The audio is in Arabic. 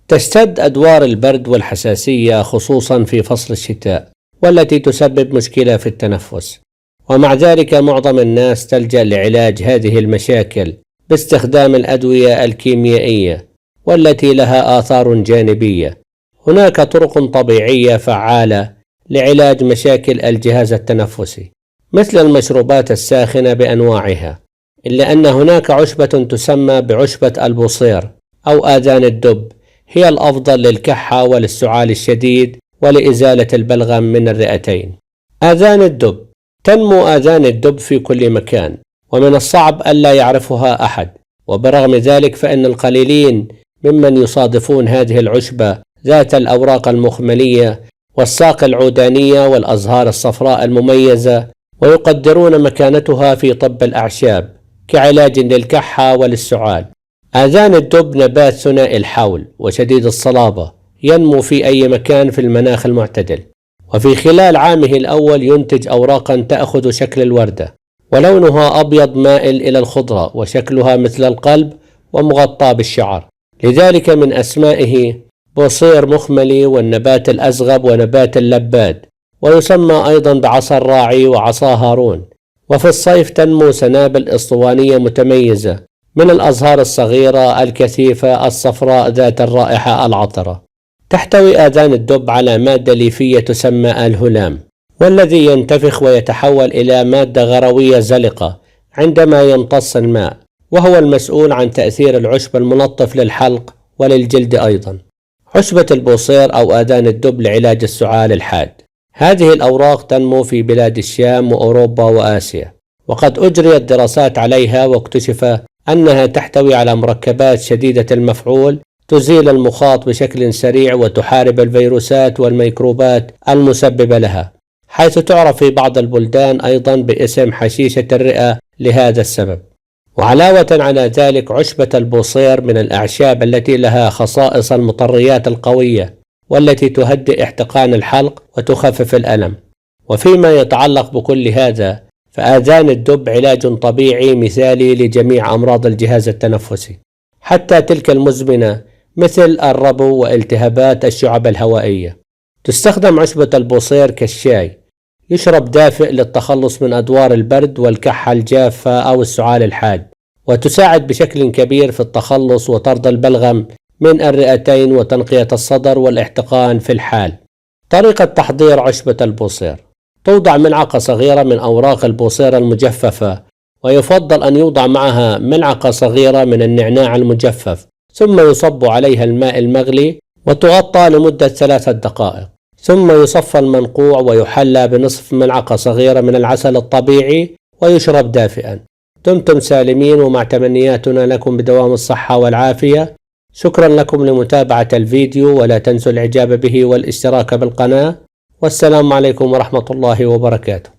تشتد أدوار البرد والحساسية خصوصا في فصل الشتاء، والتي تسبب مشكلة في التنفس، ومع ذلك معظم الناس تلجأ لعلاج هذه المشاكل باستخدام الأدوية الكيميائية والتي لها آثار جانبية. هناك طرق طبيعية فعالة لعلاج مشاكل الجهاز التنفسي مثل المشروبات الساخنة بأنواعها، إلا أن هناك عشبة تسمى بعشبة البوصير أو آذان الدب هي الأفضل للكحة وللسعال الشديد ولإزالة البلغم من الرئتين. آذان الدب. تنمو آذان الدب في كل مكان، ومن الصعب ألا يعرفها أحد، وبرغم ذلك فإن القليلين ممن يصادفون هذه العشبة ذات الأوراق المخملية والساق العودانية والأزهار الصفراء المميزة، ويقدرون مكانتها في طب الأعشاب كعلاج للكحة وللسعال. آذان الدب نبات ثنائي الحول وشديد الصلابة، ينمو في أي مكان في المناخ المعتدل، وفي خلال عامه الأول ينتج أوراقا تأخذ شكل الوردة، ولونها أبيض مائل إلى الخضرة، وشكلها مثل القلب ومغطى بالشعر، لذلك من أسمائه بوصير مخملي والنبات الأزغب ونبات اللباد، ويسمى أيضا بعصا الراعي وعصا هارون. وفي الصيف تنمو سنابل اسطوانية متميزة من الأزهار الصغيرة الكثيفة الصفراء ذات الرائحة العطرة. تحتوي آذان الدب على مادة ليفية تسمى الهلام، والذي ينتفخ ويتحول إلى مادة غروية زلقة عندما يمتص الماء، وهو المسؤول عن تأثير العشب المنظف للحلق وللجلد أيضا. عشبة البوصير أو آذان الدب لعلاج السعال الحاد. هذه الأوراق تنمو في بلاد الشام وأوروبا وآسيا، وقد أجريت دراسات عليها واكتشف أنها تحتوي على مركبات شديدة المفعول تزيل المخاط بشكل سريع وتحارب الفيروسات والميكروبات المسببة لها، حيث تعرف في بعض البلدان أيضا باسم حشيشة الرئة لهذا السبب. وعلاوة على ذلك عشبة البوصير من الأعشاب التي لها خصائص المطريات القوية والتي تهدئ احتقان الحلق وتخفف الألم. وفيما يتعلق بكل هذا فآذان الدب علاج طبيعي مثالي لجميع أمراض الجهاز التنفسي، حتى تلك المزمنة مثل الربو والتهابات الشعب الهوائية. تستخدم عشبة البوصير كالشاي، يشرب دافئ للتخلص من أدوار البرد والكحة الجافة أو السعال الحاد، وتساعد بشكل كبير في التخلص وطرد البلغم من الرئتين وتنقية الصدر والاحتقان في الحال. طريقة تحضير عشبة البوصير: توضع ملعقة صغيرة من أوراق البوصير المجففة، ويفضل أن يوضع معها ملعقة صغيرة من النعناع المجفف، ثم يصب عليها الماء المغلي وتغطى لمدة 3 دقائق، ثم يصفى المنقوع ويحلى بنصف ملعقة صغيرة من العسل الطبيعي ويشرب دافئا. دمتم سالمين، ومع تمنياتنا لكم بدوام الصحة والعافية. شكرا لكم لمتابعة الفيديو، ولا تنسوا الإعجاب به والاشتراك بالقناة، والسلام عليكم ورحمة الله وبركاته.